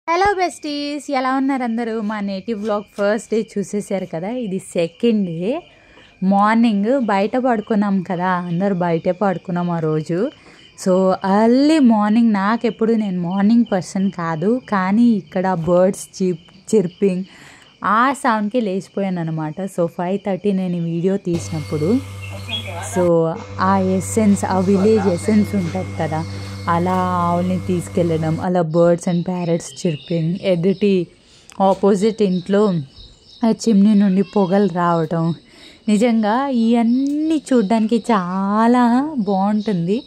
Hello besties, ఎలా ఉన్నారు అందరూ? మా నేటివ్ వ్లాగ్ ఫస్ట్ డే చూసేసారు కదా. ఇది సెకండ్ డే. మార్నింగ్ బయట పడుకున్నాం కదా, అందరూ బయటే పడుకున్నాం ఆ రోజు. సో ఎర్లీ మార్నింగ్, నేను మార్నింగ్ పర్సన్ కాదు, కానీ ఇక్కడ బర్డ్స్ చిర్పింగ్ ఆ సౌండ్కి లేచిపోయాను అనమాట. సో 5:30 నేను ఈ వీడియో తీసినప్పుడు. సో ఆ ఎసెన్స్, ఆ విలేజ్ ఎసెన్స్ ఉంటుంది కదా, అలా ఆవుల్ని తీసుకెళ్ళడం, అలా బర్డ్స్ అండ్ ప్యారెట్స్ చిర్పింగ్, ఎదుటి ఆపోజిట్ ఇంట్లో చిమ్నీ నుండి పొగలు రావటం, నిజంగా ఇవన్నీ చూడ్డానికి చాలా బాగుంటుంది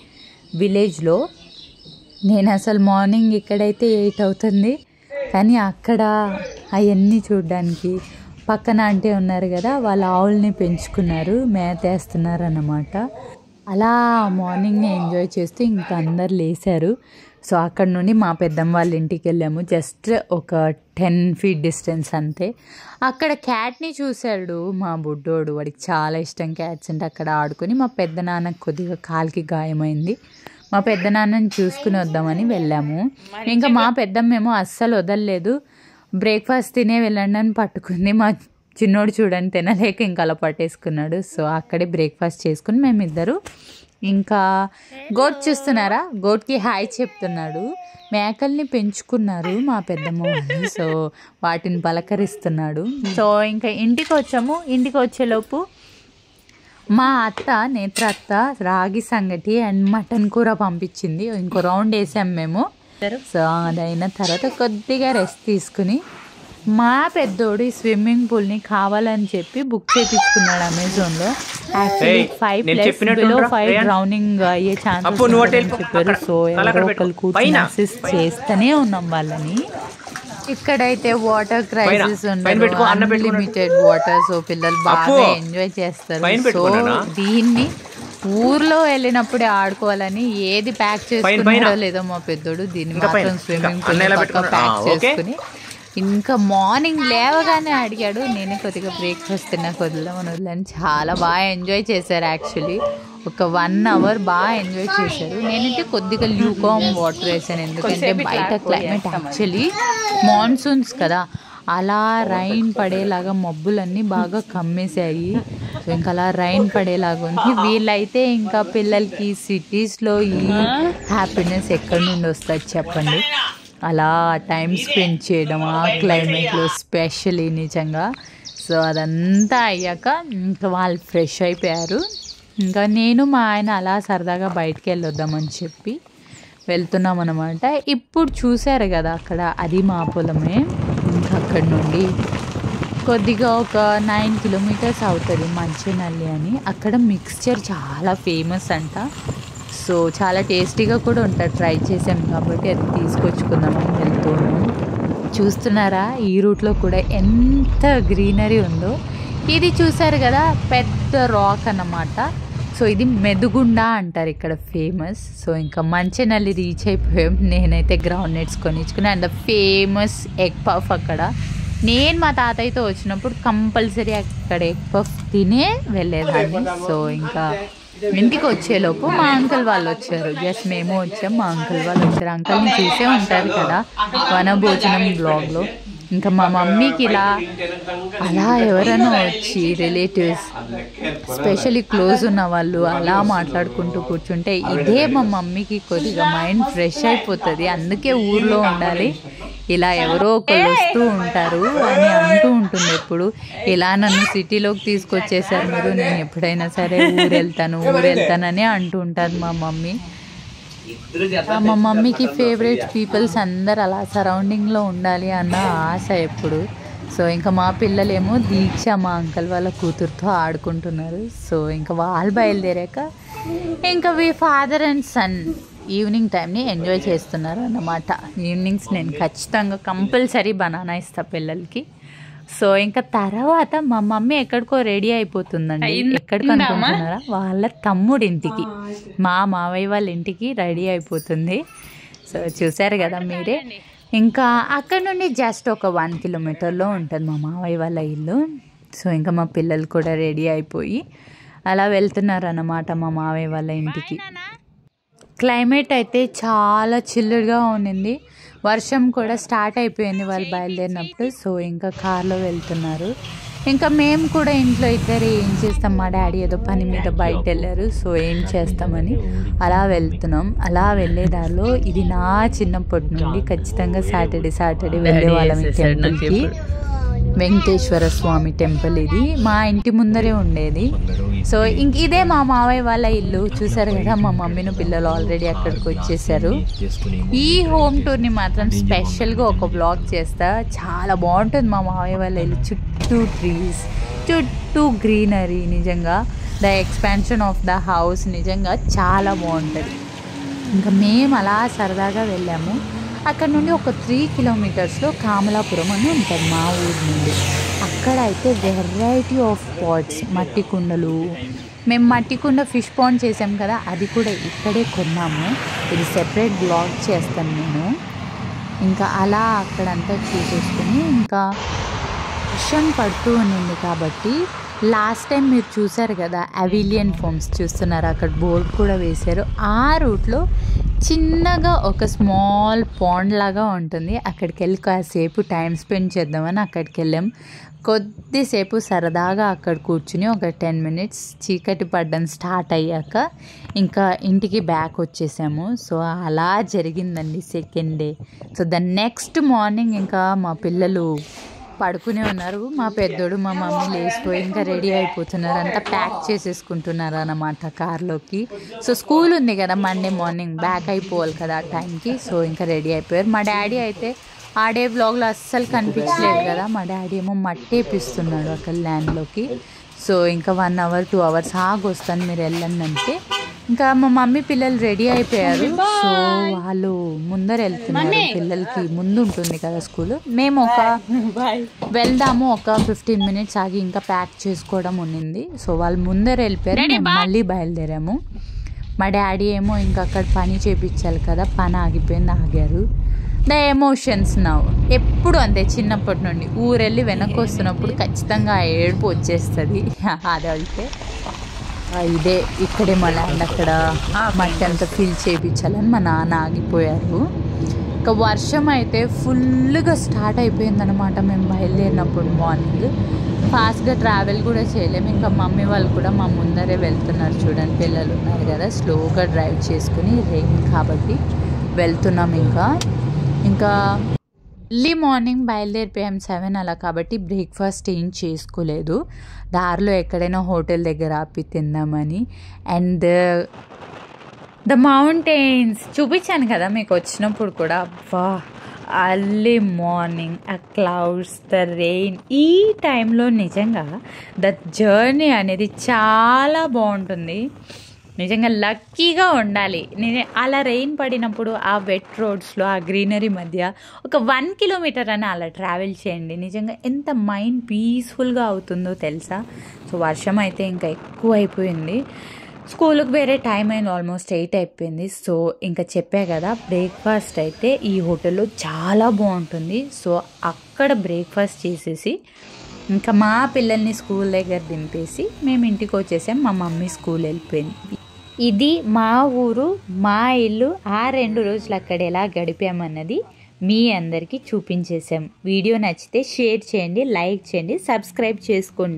విలేజ్లో. నేను అసలు మార్నింగ్ ఇక్కడైతే 8 అవుతుంది, కానీ అక్కడ అవన్నీ చూడ్డానికి పక్కన అంటే ఉన్నారు కదా, వాళ్ళ ఆవుల్ని పెంచుకున్నారు, మేతేస్తున్నారు అన్నమాట. అలా మార్నింగ్ని ఎంజాయ్ చేస్తూ ఇంకా అందరు లేచారు. సో అక్కడ నుండి మా పెద్దమ్మ వాళ్ళ ఇంటికి వెళ్ళాము. జస్ట్ ఒక 10 feet డిస్టెన్స్ అంతే. అక్కడ క్యాట్ని చూశాడు మా బుడ్డోడు, వాడికి చాలా ఇష్టం క్యాట్స్ అంటే. అక్కడ ఆడుకొని మా పెద్ద నాన్నకు కొద్దిగా కాలికి గాయమైంది, మా పెద్ద నాన్నని చూసుకుని వద్దామని వెళ్ళాము. ఇంకా మా పెద్దమ్మేమో అస్సలు వదలలేదు, బ్రేక్ఫాస్ట్ తినే వెళ్ళండి అని పట్టుకుంది. మా చిన్నోడు చూడండి తినలేక ఇంకా అలా పట్టేసుకున్నాడు. సో అక్కడే బ్రేక్ఫాస్ట్ చేసుకుని మేమిద్దరు ఇంకా గోట్ చూస్తున్నారా, గోట్కి హాయ్ చెప్తున్నాడు. మేకల్ని పెంచుకున్నారు మా పెద్దమ్మ వాళ్ళు, సో వాటిని పలకరిస్తున్నాడు. సో ఇంకా ఇంటికి వచ్చాము. ఇంటికి వచ్చేలోపు మా అత్త, నేత్రత్త, రాగి సంగటి అండ్ మటన్ కూర పంపించింది. ఇంకో రౌండ్ వేసాం మేము. సో అదైన తర్వాత కొద్దిగా రెస్ట్ తీసుకుని మా పెద్దోడు ఈ స్విమ్మింగ్ పూల్ని కావాలని చెప్పి బుక్ చేయించుకున్నాడు అమెజాన్లో. యాక్చువల్లీ 5 డ్రౌనింగ్ అయ్యే ఛాన్సెస్ చెప్పారు. సో ఎవరో ఒకరు కూర్చొని అసిస్ట్ చేస్తూనే ఉన్నాం వాళ్ళని. ఇక్కడైతే వాటర్ క్రైసిస్ ఉండదు, అన్లిమిటెడ్ వాటర్. సో పిల్లలు బాగా ఎంజాయ్ చేస్తారు. సో దీన్ని ఊర్లో వెళ్ళినప్పుడే ఆడుకోవాలని ఏది ప్యాక్ చేసుకున్నాడో లేదో మా పెద్దోడు, దీన్ని మాత్రం స్విమ్మింగ్ పూల్ ప్యాక్ చేసుకుని ఇంకా మార్నింగ్ లేవగానే అడిగాడు. నేనే కొద్దిగా బ్రేక్ఫాస్ట్ తిన్నా, వదిలేమని చాలా బాగా ఎంజాయ్ చేశారు. యాక్చువల్లీ ఒక 1 hour బాగా ఎంజాయ్ చేశారు. నేనంటే కొద్దిగా ల్యూకామ్ వాటర్ వేసాను, ఎందుకంటే బయట క్లైమేట్ యాక్చువల్లీ మాన్సూన్స్ కదా, అలా రైన్ పడేలాగా మబ్బులన్నీ బాగా కమ్మేశాయి. సో ఇంకా అలా రైన్ పడేలాగా ఉంది. వీళ్ళైతే ఇంకా పిల్లలకి సిటీస్లో ఈ హ్యాపీనెస్ ఎక్కడి నుండి వస్తుంది చెప్పండి? అలా టైం స్పెండ్ చేయడం ఆ క్లైమేట్లో స్పెషల్లీ నిజంగా. సో అదంతా అయ్యాక ఇంకా వాళ్ళు ఫ్రెష్ అయిపోయారు. ఇంకా నేను మా ఆయన అలా సరదాగా బయటికి వెళ్ళొద్దామని చెప్పి వెళ్తున్నాం అనమాట. ఇప్పుడు చూశారు కదా అక్కడ, అది మా పొలమే. ఇంకా అక్కడి నుండి కొద్దిగా ఒక 9 kilometers అవుతుంది మంచినల్లి అని. అక్కడ మిక్స్చర్ చాలా ఫేమస్ అంట. సో చాలా టేస్టీగా కూడా ఉంటుంది, ట్రై చేసాం కాబట్టి అది తీసుకొచ్చుకుందామని వెళ్తున్నాం. చూస్తున్నారా ఈ రూట్లో కూడా ఎంత గ్రీనరీ ఉందో. ఇది చూసారు కదా పెద్ద రాక్ అన్నమాట. సో ఇది మెదుగుండ అంటారు ఇక్కడ ఫేమస్. సో ఇంకా మంచినల్లి రీచ్ అయిపోయాం. నేనైతే గ్రౌండ్ నట్స్ కొనిచ్చుకుని, and the famous egg puff అక్కడ. నేను మా తాతయ్యతో వచ్చినప్పుడు కంపల్సరీ అక్కడ ఎగ్ పఫ్ తినే వెళ్ళేదాన్ని. సో ఇంకా ఇంటికి వచ్చేలోపు మా అంకుల్ వాళ్ళు వచ్చారు. జస్ట్ మేము వచ్చాం, మా అంకుల్ వాళ్ళు వచ్చారు. అంకుల్ని చూసే ఉంటారు కదా వనభోజనం బ్లాగ్లో. ఇంకా మా మమ్మీకి అలా ఎవరైనా వచ్చి రిలేటివ్స్, స్పెషల్లీ క్లోజ్ ఉన్న వాళ్ళు అలా మాట్లాడుకుంటూ కూర్చుంటే ఇదే మా మమ్మీకి కొద్దిగా మైండ్ ఫ్రెష్ అయిపోతుంది. అందుకే ఊర్లో ఉండాలి, ఇలా ఎవరో ఒకరు వస్తూ ఉంటారు అని అంటూ ఉంటుంది ఎప్పుడు. ఇలా నన్ను సిటీలోకి తీసుకొచ్చేసారు మీరు, నేను ఎప్పుడైనా సరే ఊరు వెళ్తానని అంటూ ఉంటుంది మా మమ్మీ. మా మమ్మీకి ఫేవరెట్ పీపుల్స్ అందరు అలా సరౌండింగ్లో ఉండాలి అన్న ఆశ ఎప్పుడు. సో ఇంకా మా పిల్లలేమో దీక్ష, మా అంకల్ వాళ్ళ కూతురుతో ఆడుకుంటున్నారు. సో ఇంకా వాళ్ళు బయలుదేరాక ఇంకా ఫాదర్ అండ్ సన్ ఈవినింగ్ టైంని ఎంజాయ్ చేస్తున్నారు అన్నమాట. ఈవినింగ్స్ నేను ఖచ్చితంగా కంపల్సరీ బనానా ఇస్తా పిల్లలకి. సో ఇంకా తర్వాత మా మమ్మీ ఎక్కడికో రెడీ అయిపోతుందండి. ఎక్కడికి అనుకుంటున్నారా? వాళ్ళ తమ్ముడింటికి, మా మావయ్య వాళ్ళ ఇంటికి రెడీ అయిపోతుంది. సో చూసారు కదా మీరే. ఇంకా అక్కడ నుండి జస్ట్ ఒక 1 kilometerలో ఉంటుంది మా మావయ్య వాళ్ళ ఇల్లు. సో ఇంకా మా పిల్లలు కూడా రెడీ అయిపోయి అలా వెళ్తున్నారు అన్నమాట మా మావయ్య వాళ్ళ ఇంటికి. క్లైమేట్ అయితే చాలా చిల్లుగా ఉండింది. వర్షం కూడా స్టార్ట్ అయిపోయింది వాళ్ళు బయలుదేరినప్పుడు. సో ఇంకా కార్లో వెళ్తున్నారు. ఇంకా మేము కూడా ఇంట్లో ఇద్దరు ఏం చేస్తాం, మా డాడీ ఏదో పని మీద బయట వెళ్ళారు. సో ఏం చేస్తామని అలా వెళ్తున్నాం. అలా వెళ్ళే దారిలో ఇది నా చిన్నప్పటి నుండి ఖచ్చితంగా సాటర్డే వెళ్ళే వాళ్ళం ఈ టెంపుల్కి. వెంకటేశ్వర స్వామి టెంపుల్ ఇది మా ఇంటి ముందరే ఉండేది. సో ఇంక ఇదే మా మావయ్య వాళ్ళ ఇల్లు. చూసారు కదా, మా మమ్మీను పిల్లలు ఆల్రెడీ అక్కడికి వచ్చేసారు. ఈ హోమ్ టూర్ని మాత్రం స్పెషల్గా ఒక బ్లాగ్ చేస్తా. చాలా బాగుంటుంది మా మావయ్య వాళ్ళ ఇల్లు. చుట్టూ ట్రీస్, చుట్టూ గ్రీనరీ. నిజంగా the expansion of the house నిజంగా చాలా బాగుంటుంది. ఇంకా మేము అలా సరదాగా వెళ్ళాము. అక్కడ నుండి ఒక 3 కిలోమీటర్స్లో కామలాపురం అని ఉంటుంది మా ఊరి నుండి. అక్కడ అయితే వెరైటీ ఆఫ్ పాట్స్, మట్టి కుండలు. మేము మట్టి కుండ ఫిష్ పాండ్ చేసాం కదా, అది కూడా ఇక్కడే కొన్నాము. ఇది సెపరేట్ బ్లాగ్ చేస్తాను నేను. ఇంకా అలా అక్కడంతా చూసేసుకుని ఇంకా వర్షం పడుతూ ఉండింది కాబట్టి లాస్ట్ టైం మీరు చూసారు కదా అవిలియన్ ఫామ్స్ చూస్తున్నారు, అక్కడ బోర్డు కూడా వేశారు. ఆ రూట్లో చిన్నగా ఒక స్మాల్ పాండ్ లాగా ఉంటుంది. అక్కడికి వెళ్ళి కాసేపు టైం స్పెండ్ చేద్దామని అక్కడికి వెళ్ళాం. కొద్దిసేపు సరదాగా అక్కడ కూర్చుని ఒక 10 మినిట్స్ చీకటి పడ్డం స్టార్ట్ అయ్యాక ఇంకా ఇంటికి బ్యాక్ వచ్చేసాము. సో అలా జరిగిందండి second day. So the next morning ఇంకా మా పిల్లలు పడుకునే ఉన్నారు. మా పెద్దోడు మా మమ్మీ లేచిపోయి ఇంకా రెడీ అయిపోతున్నారు, అంతా ప్యాక్ చేసేసుకుంటున్నారు అన్నమాట కార్లోకి. సో స్కూల్ ఉంది కదా మండే మార్నింగ్, బ్యాక్ అయిపోవాలి కదా ఆ టైంకి. సో ఇంకా రెడీ అయిపోయారు. మా డాడీ అయితే ఆ డే వ్లాగ్లో అస్సలు కనిపించలేదు కదా. మా డాడీ ఏమో మట్టి వేపిస్తున్నాడు అక్కడ ల్యాండ్లోకి. సో ఇంకా 1 అవర్ 2 అవర్స్ ఆగొస్తాను మీరు వెళ్ళండి అంటే ఇంకా మా మమ్మీ పిల్లలు రెడీ అయిపోయారు. సో వాళ్ళు ముందర వెళ్తున్నారు, పిల్లలకి ముందు ఉంటుంది కదా స్కూల్. మేము వెళ్దాము ఒక 15 మినిట్స్ ఆగి ఇంకా ప్యాక్ చేసుకోవడం ఉండింది. సో వాళ్ళు ముందర వెళ్ళిపోయారు, మేము మళ్ళీ బయలుదేరాము. మా డాడీ ఏమో ఇంకా అక్కడ పని చేయించాలి కదా, పని ఆగిపోయింది, ఆగారు. ద ఎమోషన్స్ నవ్ ఎప్పుడు అంతే, చిన్నప్పటి నుండి ఊరెళ్ళి వెనక్కి వస్తున్నప్పుడు ఖచ్చితంగా ఏడుపు వచ్చేస్తుంది. అదైతే ఇదే ఇక్కడే మా ల్యాండ్, అక్కడ మట్టి అంతా ఫిల్ చేయించాలని మా నాన్న ఆగిపోయారు. ఇంకా వర్షం అయితే ఫుల్గా స్టార్ట్ అయిపోయిందనమాట. మేము బయలుదేరినప్పుడు మార్నింగ్ ఫాస్ట్గా ట్రావెల్ కూడా చేయలేము. ఇంకా మమ్మీ వాళ్ళు కూడా మా ముందరే వెళ్తున్నారు. చూడండి పిల్లలు ఉన్నారు కదా, స్లోగా డ్రైవ్ చేసుకుని, రెయిన్ కాబట్టి వెళ్తున్నాం. ఇంకా ఎర్లీ మార్నింగ్ బయలుదేరిపోయాం 7 అలా కాబట్టి బ్రేక్ఫాస్ట్ ఏం చేసుకోలేదు. దారిలో ఎక్కడైనా హోటల్ దగ్గర ఆపి తిందామని. అండ్ ద మౌంటైన్స్ చూపించాను కదా మీకు వచ్చినప్పుడు కూడా. వా, ఎర్లీ మార్నింగ్, ఆ క్లౌడ్స్, ద రెయిన్, ఈ టైంలో నిజంగా ద జర్నీ అనేది చాలా బాగుంటుంది. నిజంగా లక్కీగా ఉండాలి. నేను అలా రెయిన్ పడినప్పుడు ఆ వెట్ రోడ్స్లో ఆ గ్రీనరీ మధ్య ఒక 1 కిలోమీటర్ అని అలా ట్రావెల్ చేయండి. నిజంగా ఎంత మైండ్ పీస్ఫుల్గా అవుతుందో తెలుసా. సో వర్షం అయితే ఇంకా ఎక్కువ అయిపోయింది. స్కూల్కి వేరే టైం అయింది, ఆల్మోస్ట్ 8 అయిపోయింది. సో ఇంకా చెప్పా కదా, బ్రేక్ఫాస్ట్ అయితే ఈ హోటల్లో చాలా బాగుంటుంది. సో అక్కడ బ్రేక్ఫాస్ట్ చేసేసి ఇంకా మా పిల్లల్ని స్కూల్ దగ్గర దింపేసి మేము ఇంటికి వచ్చేసాం. మా మమ్మీ స్కూల్ వెళ్ళిపోయింది. ఇది మా ఊరు, మా ఇల్లు. ఆ 2 రోజులు అక్కడ ఎలా గడిపామన్నది మీ అందరికీ చూపించేసాం. వీడియో నచ్చితే షేర్ చేయండి, లైక్ చేయండి, సబ్స్క్రైబ్ చేసుకోండి.